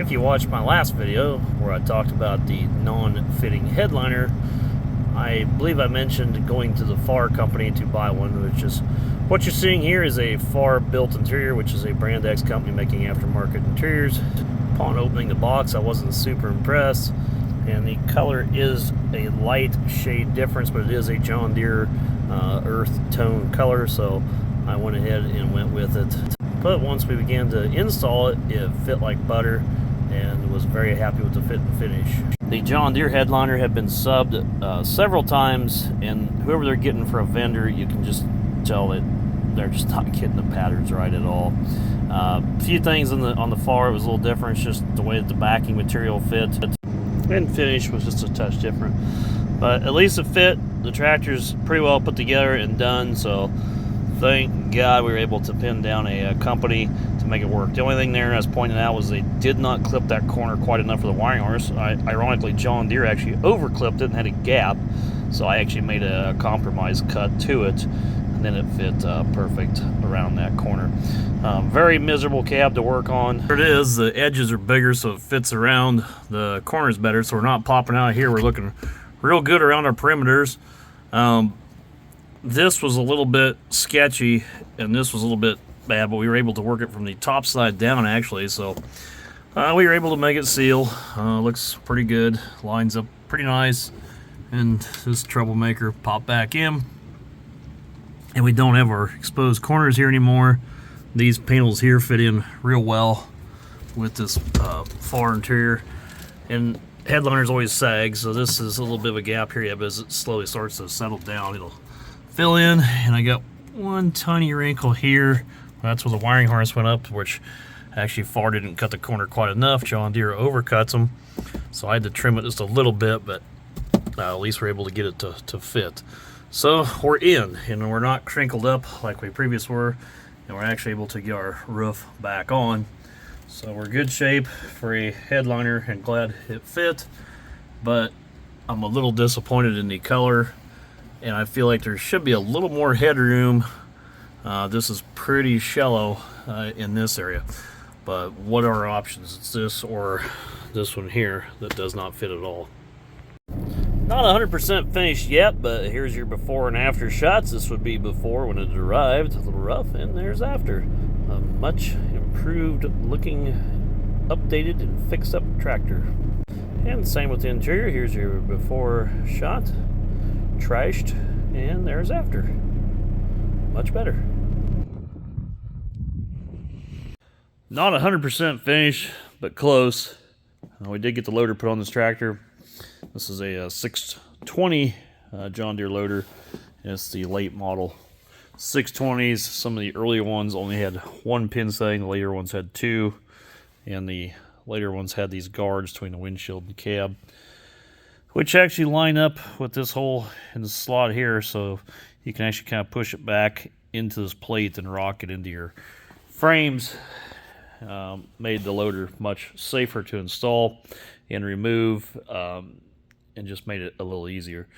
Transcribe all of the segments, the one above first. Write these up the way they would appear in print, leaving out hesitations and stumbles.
If you watched my last video where I talked about the non-fitting headliner, I believe I mentioned going to the FAR company to buy one, which is what you're seeing here is a FAR built interior, which is a Brand X company making aftermarket interiors. Upon opening the box, I wasn't super impressed, and the color is a light shade difference, but it is a John Deere earth tone color, so I went ahead and went with it. But once we began to install it, it fit like butter and was very happy with the fit and finish. The John Deere headliner had been subbed several times, and whoever they're getting for a vendor, you can just tell that they're just not getting the patterns right at all. A few things on the FAR was a little different. It's just the way that the backing material fit and finish was just a touch different, but at least it fit. The tractor's pretty well put together and done, so thank God we were able to pin down a company to make it work. The only thing there I was pointing out was they did not clip that corner quite enough for the wiring harness. Ironically, John Deere actually over clipped it and had a gap, so I actually made a compromise cut to it, and then it fit perfect around that corner. Very miserable cab to work on. There it is. The edges are bigger, so it fits around. The corner's better, so we're not popping out here. We're looking real good around our perimeters. This was a little bit sketchy, and this was a little bit bad, but we were able to work it from the top side down, actually, so we were able to make it seal. Looks pretty good, lines up pretty nice, and this troublemaker popped back in, and we don't have our exposed corners here anymore. These panels here fit in real well with this FAR interior, and headliners always sag, so this is a little bit of a gap here, yeah, but as it slowly starts to settle down, it'll fill in. And I got one tiny wrinkle here. That's where the wiring harness went up, which actually FAR didn't cut the corner quite enough. John Deere overcuts them, so I had to trim it just a little bit, but at least we're able to get it to fit. So we're in, and we're not crinkled up like we previously were, and we're actually able to get our roof back on. So we're good shape for a headliner, and glad it fit, but I'm a little disappointed in the color, and I feel like there should be a little more headroom. This is pretty shallow in this area, but what are our options? It's this or this one here that does not fit at all. Not 100% finished yet, but here's your before and after shots. This would be before when it arrived, a little rough, and there's after. A much improved looking, updated and fixed up tractor. And same with the interior. Here's your before shot, trashed, and there's after. Much better. Not 100% finished, but close. We did get the loader put on this tractor. This is a 620 John Deere loader. It's the late model 620s. Some of the earlier ones only had one pin setting, the later ones had two, and the later ones had these guards between the windshield and the cab, which actually line up with this hole in the slot here, so you can actually kind of push it back into this plate and rock it into your frames. Made the loader much safer to install and remove, and just made it a little easier.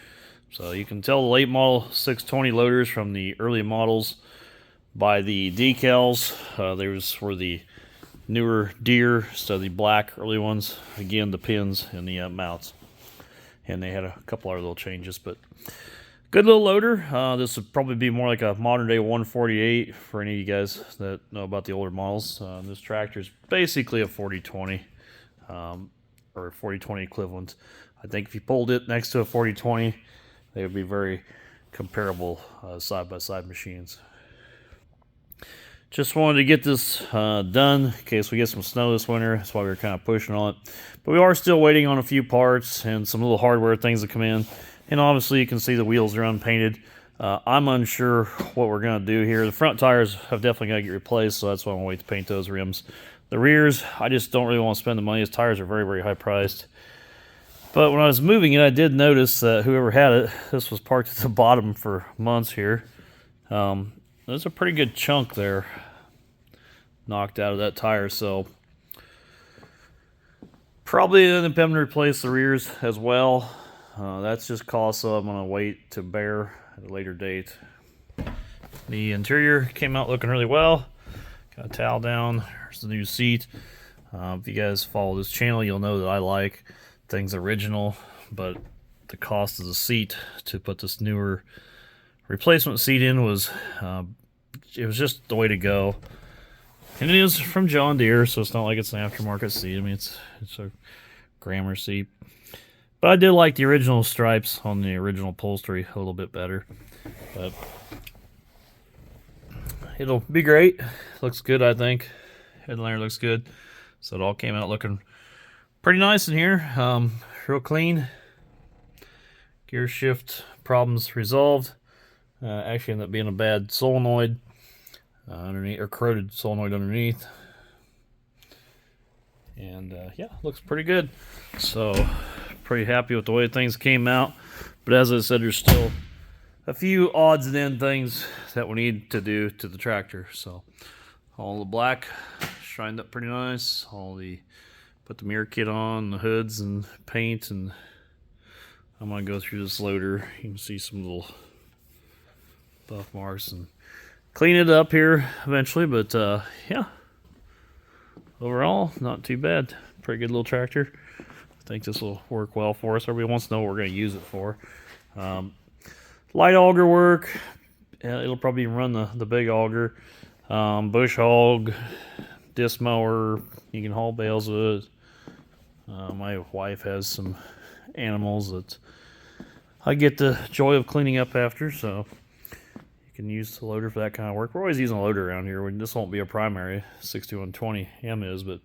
So you can tell the late model 620 loaders from the early models by the decals. Those were the newer Deere, so the black early ones, again the pins and the mounts, and they had a couple other little changes, but good little loader. This would probably be more like a modern day 148 for any of you guys that know about the older models. This tractor is basically a 4020 or a 4020 equivalent. I think if you pulled it next to a 4020, they would be very comparable side-by-side machines. Just wanted to get this done in case we get some snow this winter. That's why we were kind of pushing on it. But we are still waiting on a few parts and some little hardware things to come in. And obviously you can see the wheels are unpainted. I'm unsure what we're going to do here. The front tires have definitely got to get replaced, so that's why I'm going to wait to paint those rims. The rears, I just don't really want to spend the money. These tires are very, very high priced. But when I was moving it, I did notice that whoever had it, this was parked at the bottom for months here. There's a pretty good chunk there knocked out of that tire, so probably end up having to replace the rears as well. That's just cost, so I'm going to wait to bear at a later date. The interior came out looking really well. Got a towel down. There's the new seat. If you guys follow this channel, you'll know that I like things original, but the cost of the seat to put this newer replacement seat in was it was just the way to go. And it is from John Deere, so it's not like it's an aftermarket seat. I mean, it's a Grammar seat. But I did like the original stripes on the original upholstery a little bit better. But it'll be great. Looks good, I think. Headliner looks good. So it all came out looking pretty nice in here. Real clean. Gear shift problems resolved. Actually ended up being a bad solenoid underneath, or corroded solenoid underneath. And yeah, looks pretty good. So pretty happy with the way things came out. But as I said, there's still a few odds and end things that we need to do to the tractor. So all the black shined up pretty nice. Put the mirror kit on, the hoods and paint, and I'm gonna go through this loader. You can see some little buff marks and clean it up here eventually. But yeah, overall, not too bad. Pretty good little tractor. I think this will work well for us. Everybody wants to know what we're going to use it for. Light auger work. It'll probably run the big auger. Bush hog, disc mower. You can haul bales with it. My wife has some animals that I get the joy of cleaning up after, so you can use the loader for that kind of work. We're always using a loader around here. This won't be a primary, 6120M is, but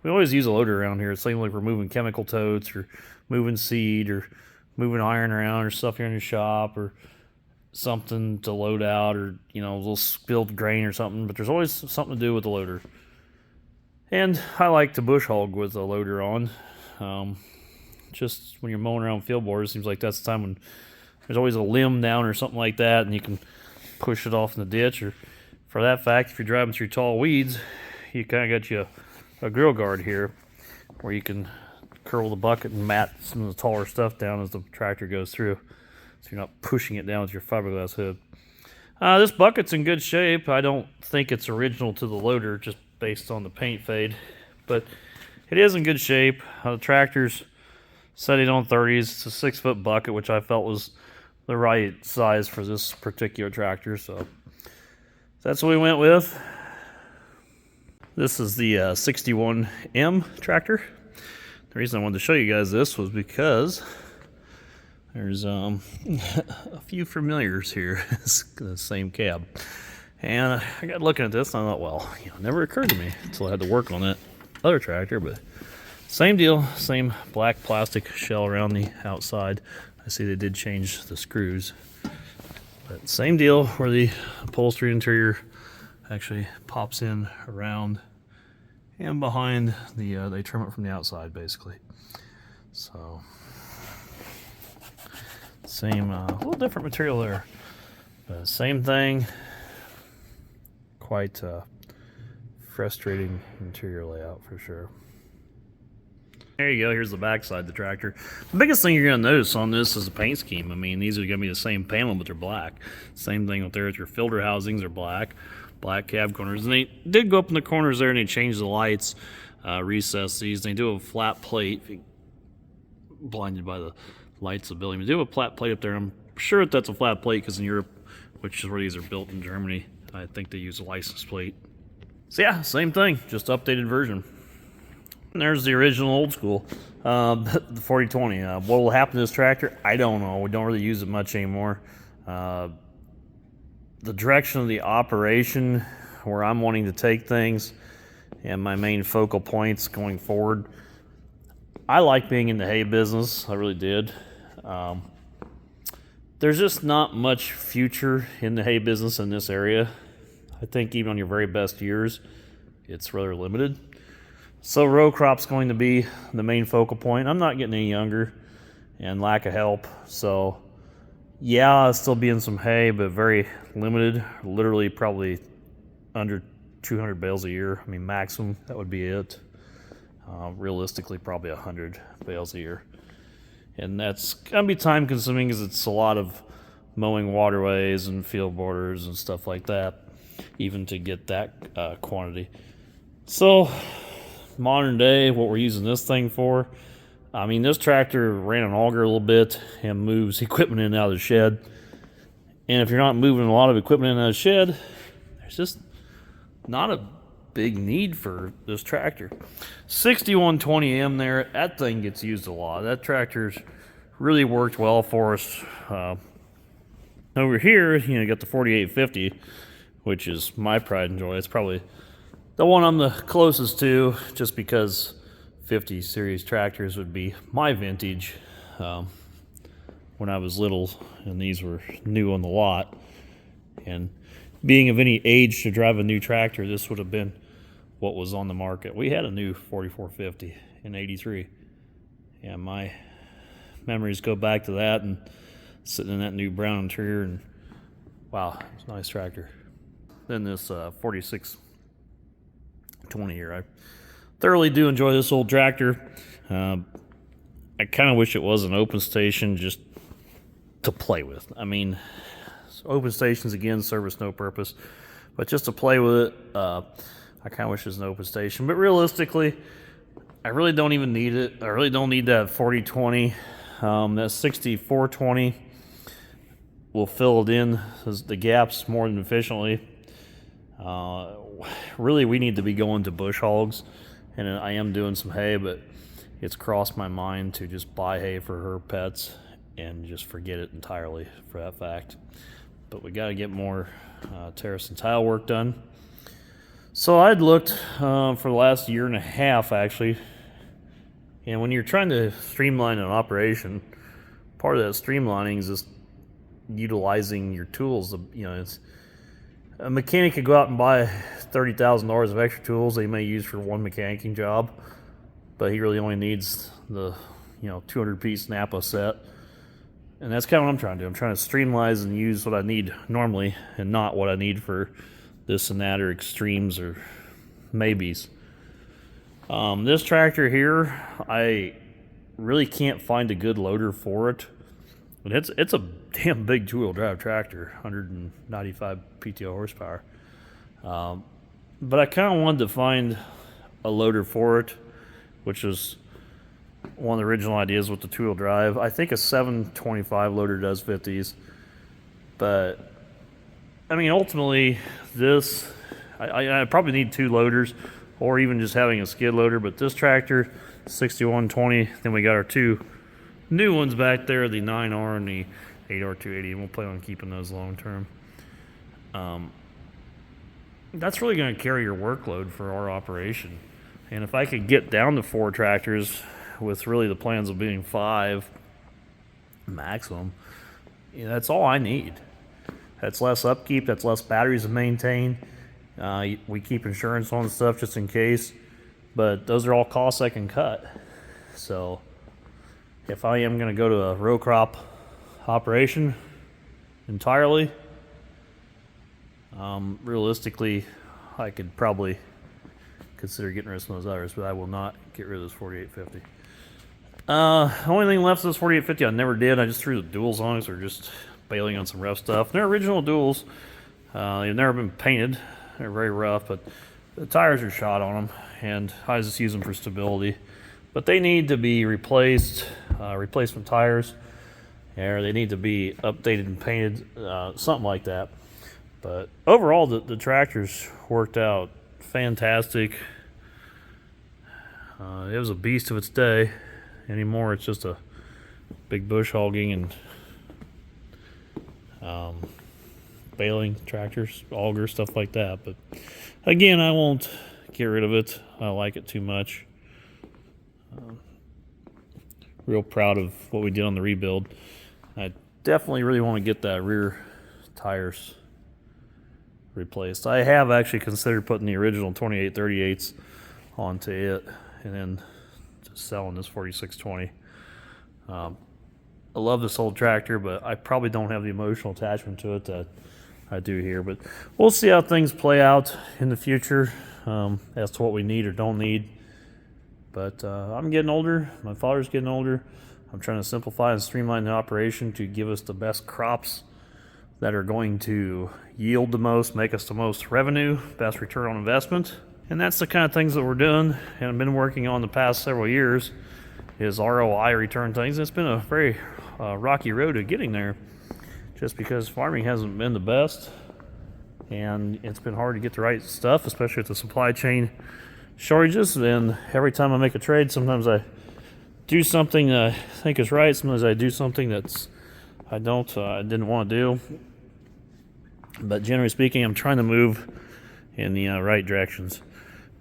we always use a loader around here. It's like we're moving chemical totes or moving seed or moving iron around or stuff here in the shop or something to load out, or a little spilled grain or something. But there's always something to do with the loader. And I like to bush hog with the loader on. Just when you're mowing around field borders, it seems like that's the time when there's always a limb down or something like that, and you can push it off in the ditch. Or for that fact, if you're driving through tall weeds, you kind of got you a grill guard here where you can curl the bucket and mat some of the taller stuff down as the tractor goes through, so you're not pushing it down with your fiberglass hood. This bucket's in good shape. I don't think it's original to the loader just based on the paint fade, but it is in good shape. The tractor's setting on 30s. It's a 6-foot bucket, which I felt was the right size for this particular tractor, so that's what we went with. This is the 61M tractor. The reason I wanted to show you guys this was because there's a few familiars here. It's the same cab. And I got looking at this and I thought, well, it never occurred to me until I had to work on that other tractor, but same deal, same black plastic shell around the outside. I see they did change the screws, but same deal where the upholstery interior actually pops in around and behind they trim it from the outside basically. So same, a little different material there, but same thing. Quite frustrating interior layout for sure. There you go, here's the back side of the tractor. The biggest thing you're going to notice on this is the paint scheme. I mean, these are going to be the same panel, but they're black. Same thing with there with your filter housings are black cab corners. And they did go up in the corners there and they changed the lights, recess these. They do have a flat plate. If you're blinded by the lights of the building, they do have a flat plate up there. I'm sure that's a flat plate because in Europe, which is where these are built in Germany, I think they use a license plate. So yeah, same thing, just updated version. And there's the original old school, the 4020. What will happen to this tractor? I don't know. We don't really use it much anymore. The direction of the operation, where I'm wanting to take things, and my main focal points going forward, I like being in the hay business. I really did. There's just not much future in the hay business in this area. I think even on your very best years, it's rather limited. So row crop's going to be the main focal point. I'm not getting any younger and lack of help. So yeah, I'll still be in some hay, but very limited. Literally probably under 200 bales a year. I mean, maximum, that would be it. Realistically, probably 100 bales a year. And that's going to be time consuming because it's a lot of mowing waterways and field borders and stuff like that, even to get that quantity. So modern day, what we're using this thing for, I mean, this tractor ran an auger a little bit and moves equipment in and out of the shed. And if you're not moving a lot of equipment in and out of the shed, there's just not a big need for this tractor. 6120M there, that thing gets used a lot. That tractor's really worked well for us. Over here, you got the 4850, which is my pride and joy. It's probably the one I'm the closest to, just because 50 series tractors would be my vintage when I was little, and these were new on the lot. And being of any age to drive a new tractor, this would have been what was on the market. We had a new 4450 in '83, and my memories go back to that and sitting in that new brown interior, and wow, it's a nice tractor. Then this 4620 here, I thoroughly do enjoy this old tractor. I kind of wish it was an open station just to play with. I mean, open stations, again, service no purpose, but just to play with it, I kind of wish it was an open station. But realistically, I really don't even need it. I really don't need that 4020. That 6420 will fill it in the gaps more than efficiently. Really, we need to be going to bush hogs, and I am doing some hay, but it's crossed my mind to just buy hay for her pets and just forget it entirely for that fact. But we got to get more terrace and tile work done. So I'd looked for the last year and a half, actually, and when you're trying to streamline an operation, part of that streamlining is just utilizing your tools. It's a mechanic could go out and buy $30,000 of extra tools that he may use for one mechanicing job, but he really only needs the 200-piece Napa set. And that's kind of what I'm trying to do. I'm trying to streamline and use what I need normally and not what I need for this and that or extremes or maybes. This tractor here, I really can't find a good loader for it. And it's a damn big two-wheel drive tractor, 195 PTO horsepower. But I kind of wanted to find a loader for it, which is one of the original ideas with the two-wheel drive. I think a 725 loader does fit these, but I mean, ultimately, this I probably need two loaders, or even just having a skid loader. But this tractor, 6120, then we got our two new ones back there, the 9R and the 8R280, and we'll plan on keeping those long term. That's really going to carry your workload for our operation. And if I could get down to 4 tractors, with really the plans of being 5 maximum, that's all I need. That's less upkeep, that's less batteries to maintain. We keep insurance on stuff just in case, but those are all costs I can cut. So if I am going to go to a row crop operation entirely, realistically, I could probably consider getting rid of some of those others, but I will not get rid of this 4850. Only thing left of this 4850 I never did. I just threw the duals on it, so we're just bailing on some rough stuff. They're original duals. They've never been painted. They're very rough, but the tires are shot on them, and I just use them for stability. But they need to be replaced, replacement tires, or they need to be updated and painted, something like that. But overall, the tractor's worked out fantastic. It was a beast of its day. Anymore, it's just a big bush hogging and baling tractors, auger, stuff like that. But again, I won't get rid of it. I like it too much. Real proud of what we did on the rebuild. I definitely really want to get that rear tires replaced. I have actually considered putting the original 2838s onto it and then just selling this 4620. I love this old tractor, but I probably don't have the emotional attachment to it that I do here. But we'll see how things play out in the future as to what we need or don't need. But I'm getting older. My father's getting older. I'm trying to simplify and streamline the operation to give us the best crops that are going to yield the most, make us the most revenue, best return on investment. And that's the kind of things that we're doing and I've been working on the past several years is ROI return things. It's been a very rocky road to getting there just because farming hasn't been the best and it's been hard to get the right stuff, especially with the supply chain shortages. And every time I make a trade, sometimes I do something that I think is right, sometimes I do something that's I didn't want to do. But generally speaking, I'm trying to move in the right directions.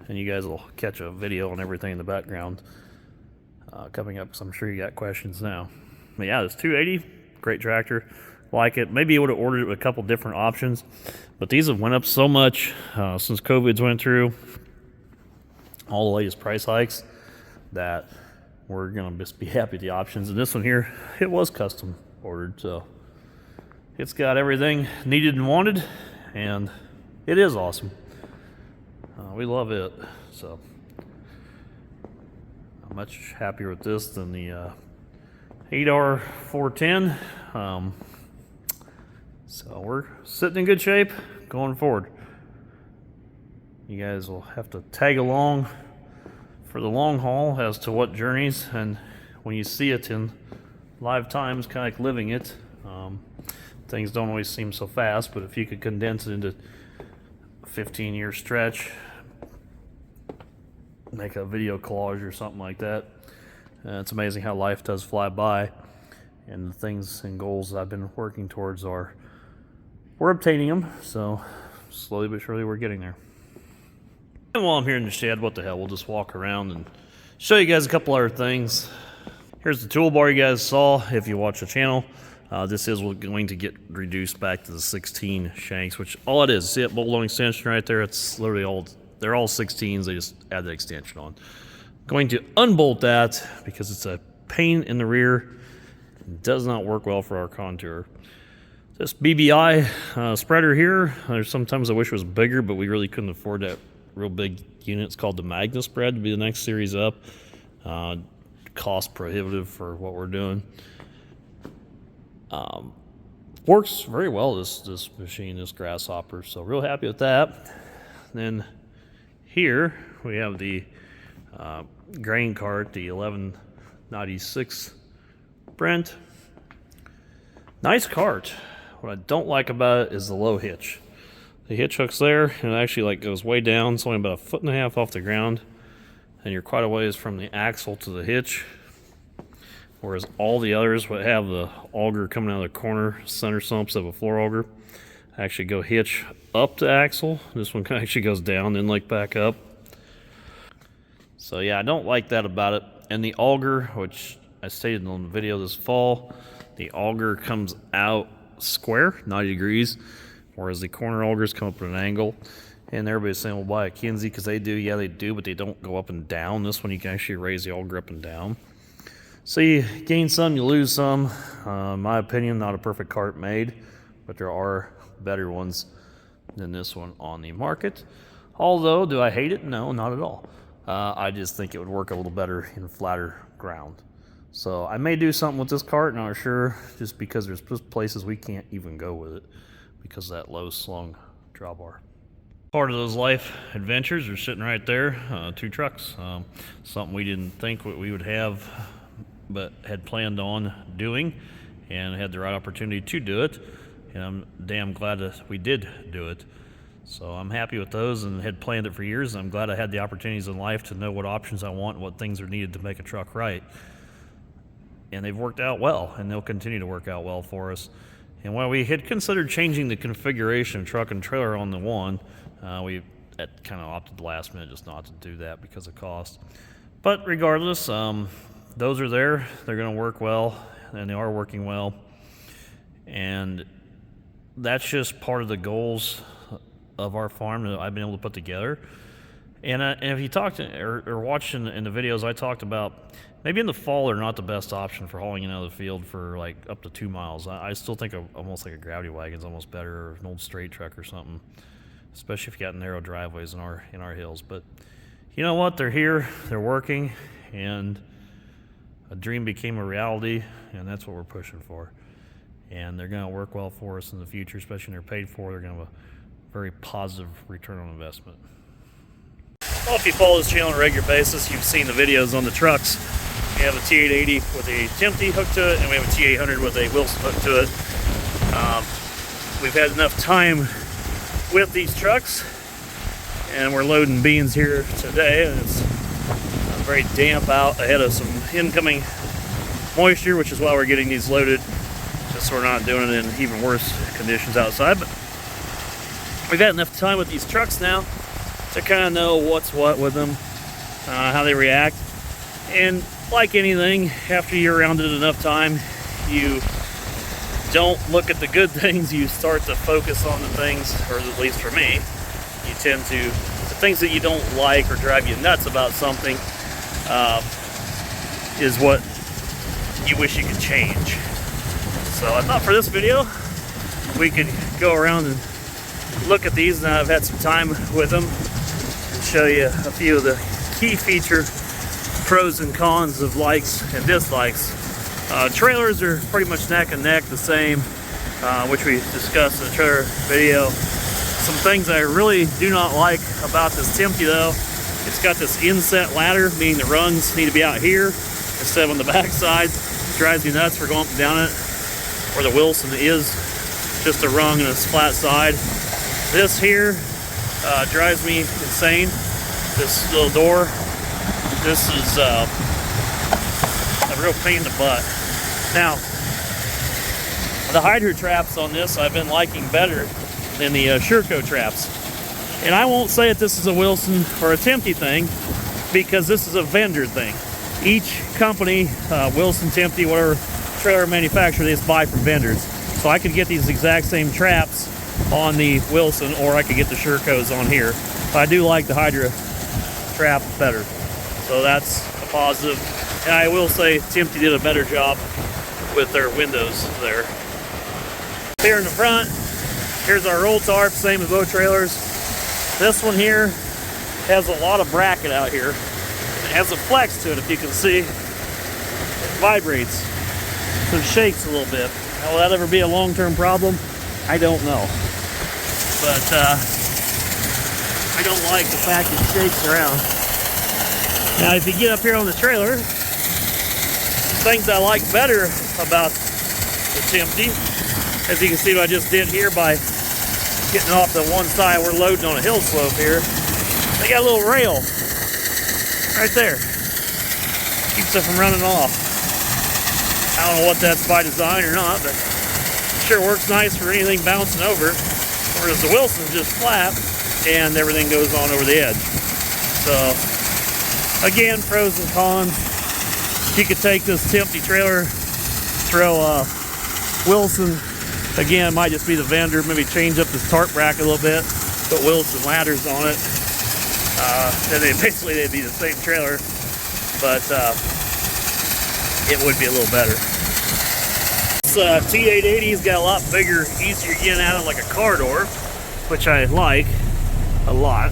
And you guys will catch a video and everything in the background coming up, because I'm sure you got questions now. But yeah, this 280, great tractor. Like it. Maybe you would have ordered it with a couple different options, but these have went up so much since COVID's went through, all the latest price hikes, that we're gonna just be happy with the options. And this one here, it was custom ordered, so it's got everything needed and wanted, and it is awesome. We love it, so I'm much happier with this than the 8R 410. So we're sitting in good shape going forward. You guys will have to tag along for the long haul as to what journeys, and when you see it in live time, it's kind of like living it. Things don't always seem so fast, but if you could condense it into a 15-year stretch, make a video collage or something like that, it's amazing how life does fly by. And the things and goals that I've been working towards we're obtaining them, so slowly but surely we're getting there. And while I'm here in the shed, what the hell, we'll just walk around and show you guys a couple other things. Here's the toolbar you guys saw if you watch the channel. This is going to get reduced back to the 16 shanks, which all it is. See that bolt-on extension right there? It's literally all, they're all 16s, they just add the extension on. Going to unbolt that because it's a pain in the rear. It does not work well for our contour. This BBI spreader here, sometimes I wish it was bigger, but we really couldn't afford that real big unit. It's called the Magna spread to be the next series up. Cost prohibitive for what we're doing. Works very well, this machine, this grasshopper, so real happy with that. Then here we have the grain cart, the 1196 Brent. Nice cart. What I don't like about it is the low hitch. The hitch hook's there, and it actually like goes way down. It's only about 1.5 feet off the ground, and you're quite a ways from the axle to the hitch. Whereas all the others would have the auger coming out of the corner, center sumps of a floor auger, actually go hitch up the axle. This one actually goes down, then like back up. So yeah, I don't like that about it. And the auger, which I stated on the video this fall, the auger comes out square, 90 degrees, whereas the corner augers come up at an angle. And everybody's saying, well, buy a Kinsey, because they do. Yeah, they do, but they don't go up and down. This one, you can actually raise the auger up and down. So you gain some, you lose some. In my opinion, not a perfect cart made, but there are better ones than this one on the market. Although, do I hate it? No, not at all. I just think it would work a little better in flatter ground. So I may do something with this cart, not sure, just because there's places we can't even go with it because of that low slung drawbar. Part of those life adventures are sitting right there, 2 trucks. Something we didn't think we would have, but had planned on doing and had the right opportunity to do it. And I'm damn glad that we did do it. So I'm happy with those and had planned it for years. And I'm glad I had the opportunities in life to know what options I want and what things are needed to make a truck right. And they've worked out well, and they'll continue to work out well for us. And while we had considered changing the configuration of truck and trailer on the one, we kind of opted the last minute just not to do that because of cost. But regardless, those are there. They're going to work well, and they are working well. And that's just part of the goals of our farm that I've been able to put together. And if you talk to or watch in the videos, I talked about maybe in the fall they're not the best option for hauling in out of the field for like up to 2 miles. I still think almost like a gravity wagon's almost better, or an old straight truck or something, especially if you got narrow driveways in our hills. But you know what? They're here, they're working, and a dream became a reality, and that's what we're pushing for. And they're going to work well for us in the future, especially when they're paid for. They're going to have a very positive return on investment. Well, if you follow this channel on a regular basis, you've seen the videos on the trucks. We have a T880 with a Tempty hook to it, and we have a T800 with a Wilson hook to it. We've had enough time with these trucks, and we're loading beans here today, and it's very damp out ahead of some incoming moisture, which is why we're getting these loaded, just so we're not doing it in even worse conditions outside. But we've had enough time with these trucks now to kind of know what's what with them, how they react. And like anything, after you're around it enough time, you don't look at the good things, you start to focus on the things, or at least for me, you tend to, the things that you don't like or drive you nuts about something is what you wish you could change. So I thought for this video, we could go around and look at these now I've had some time with them, and show you a few of the key feature pros and cons of likes and dislikes. Trailers are pretty much neck and neck the same, which we discussed in the trailer video. Some things I really do not like about this Tempty though, it's got this inset ladder, meaning the rungs need to be out here instead of on the back side. It drives me nuts for going up and down it, where the Wilson is just a rung and a flat side. This here drives me insane. This little door, this is a real pain in the butt. Now, the hydro traps on this I've been liking better than the Sherco traps. And I won't say that this is a Wilson or a Tempty thing, because this is a vendor thing. Each company, Wilson, Tempty, whatever trailer manufacturer, they just buy from vendors. So I could get these exact same traps on the Wilson, or I could get the Shercos on here. But I do like the hydro trap better. So that's a positive. And I will say Tempty did a better job with their windows there. Here in the front, here's our roll tarp, same as both trailers. This one here has a lot of bracket out here. It has a flex to it, if you can see. It vibrates, so it shakes a little bit. Now, will that ever be a long-term problem? I don't know. But I don't like the fact it shakes around. Now, if you get up here on the trailer, things I like better about the Tempty, as you can see what I just did here by getting off the one side, we're loading on a hill slope here. They got a little rail right there. Keeps it from running off. I don't know what that's by design or not, but it sure works nice for anything bouncing over. Whereas the Wilson's just flat and everything goes on over the edge. So, again, pros and cons. You could take this Tempty trailer, throw a Wilson, again, might just be the vendor, maybe change up this tarp bracket a little bit, put Wilson ladders on it. Then basically they'd be the same trailer, but it would be a little better. This T880's got a lot bigger, easier to get out of, like a car door, which I like a lot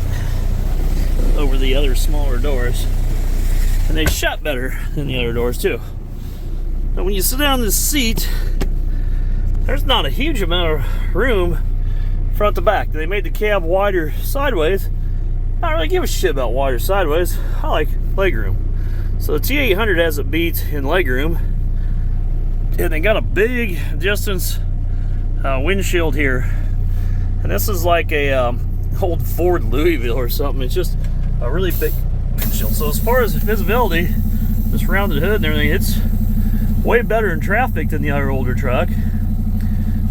over the other smaller doors. And they shut better than the other doors too. But when you sit down in this seat, there's not a huge amount of room front to back. They made the cab wider sideways. I don't really give a shit about wider sideways. I like legroom. So the T800 has it beat in legroom. And they got a big distance windshield here. And this is like a old Ford Louisville or something. It's just a really big windshield. So as far as visibility, this rounded hood and everything, it's way better in traffic than the other older truck.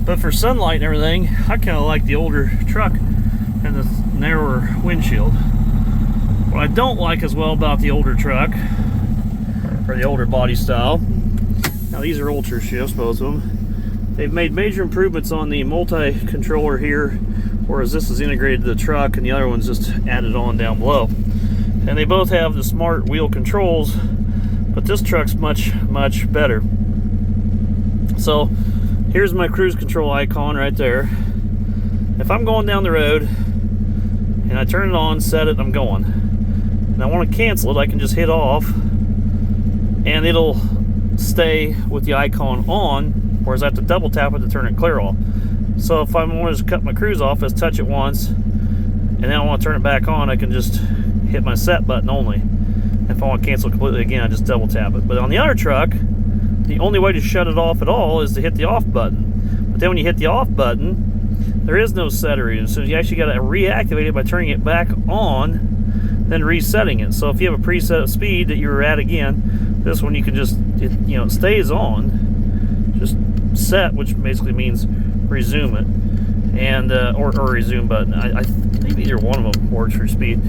But for sunlight and everything, I kind of like the older truck and the narrower windshield. What I don't like as well about the older truck, or the older body style, now these are Ultra shifts, both of them. They've made major improvements on the multi-controller here, whereas this is integrated to the truck and the other one's just added on down below. And they both have the smart wheel controls, but this truck's much, much better. So here's my cruise control icon right there. If I'm going down the road and I turn it on, set it, I'm going. And I want to cancel it, I can just hit off and it'll stay with the icon on, whereas I have to double tap it to turn it clear off. So if I want to just cut my cruise off, just touch it once, and then I want to turn it back on, I can just hit my set button only. If I want to cancel completely again, I just double tap it. But on the other truck, the only way to shut it off at all is to hit the off button. But then when you hit the off button, there is no setter. So you actually got to reactivate it by turning it back on, then resetting it. So if you have a preset speed that you were at again, this one you can just, it stays on, just set, which basically means resume it, and or resume button. I think either one of them works for speed.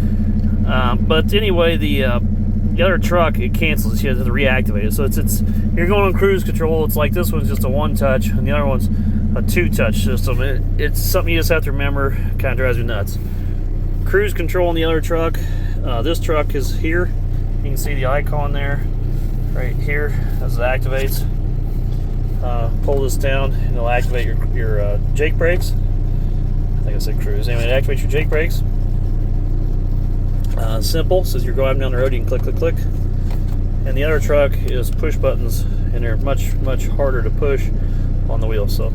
But anyway, the other truck, it cancels. You have to reactivate it. So it's you're going on cruise control. It's like this one's just a one touch, and the other one's a two touch system. It's something you just have to remember. Kind of drives me nuts. Cruise control on the other truck. This truck is here. You can see the icon there, right here, as it activates. Pull this down, and it'll activate your Jake brakes. I think I said cruise. Anyway, it activates your Jake brakes. Simple, says you're going down the road, you can click, click, click. And the other truck is push buttons, and they're much, much harder to push on the wheel. So,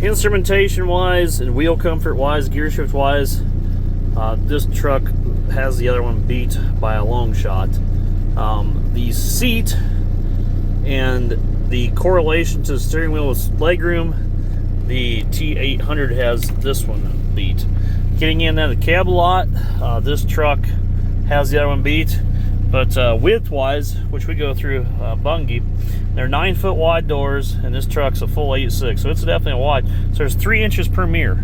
instrumentation wise and wheel comfort wise, gear shift wise, this truck has the other one beat by a long shot. The seat and the correlation to the steering wheel with legroom, the T800 has this one beat. Getting in and out of the cab a lot, this truck has the other one beat. But width wise, which we go through Bungie, they're 9-foot wide doors, and this truck's a full 8.6, so it's definitely wide. So there's 3 inches per mirror,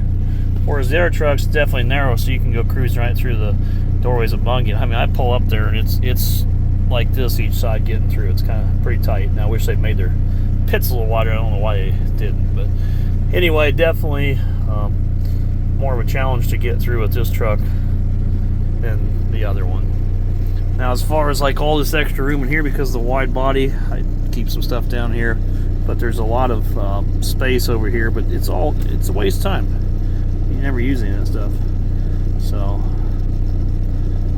whereas the other truck's definitely narrow, so you can go cruising right through the doorways of Bungie. I mean, I pull up there, and it's like this each side getting through. It's kind of pretty tight. Now I wish they'd made their pits a little wider. I don't know why they didn't, but anyway, definitely more of a challenge to get through with this truck than the other one. Now, as far as like all this extra room in here, because of the wide body, I keep some stuff down here, but there's a lot of space over here, but it's a waste of time. You never use any of that stuff. So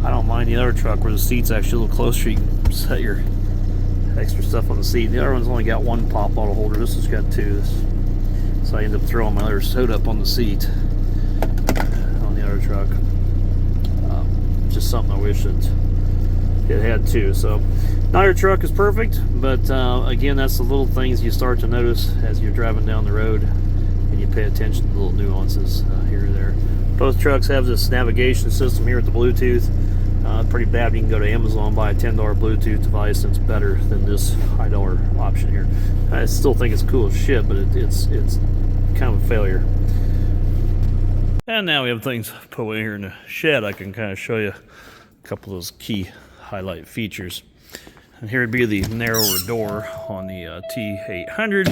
I don't mind the other truck where the seat's actually a little closer. You can set your extra stuff on the seat. The other one's only got one pop bottle holder. This has got 2. So I end up throwing my other soda up on the seat on the other truck. Just something I wish it had 2. So neither truck is perfect, but again, that's the little things you start to notice as you're driving down the road, and you pay attention to the little nuances here or there. Both trucks have this navigation system here with the Bluetooth. Pretty bad. You can go to Amazon, buy a $10 Bluetooth device, and it's better than this high dollar option here. I still think it's cool as shit, but it's kind of a failure. And now we have things put away here in the shed. I can kind of show you a couple of those key highlight features. And here would be the narrower door on the T800,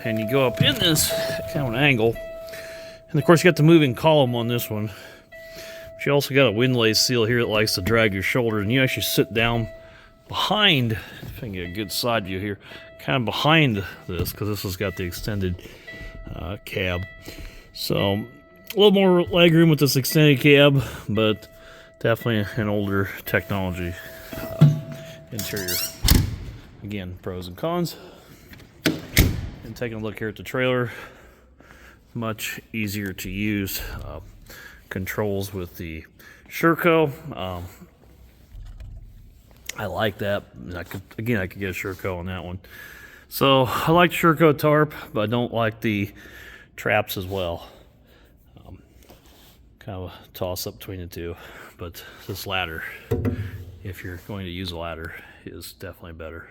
and you go up in this kind of an angle, and of course you got the moving column on this one, but you also got a windlay seal here that likes to drag your shoulder, and you actually sit down behind, if I can get a good side view here, kind of behind this, because this has got the extended cab. So a little more legroom with this extended cab, but definitely an older technology interior. Again, pros and cons. And taking a look here at the trailer, much easier to use. Controls with the Sherco. I like that. I could get a Sherco on that one. So I like Sherco tarp, but I don't like the traps as well. Kind of a toss up between the two, but this ladder, if you're going to use a ladder, is definitely better.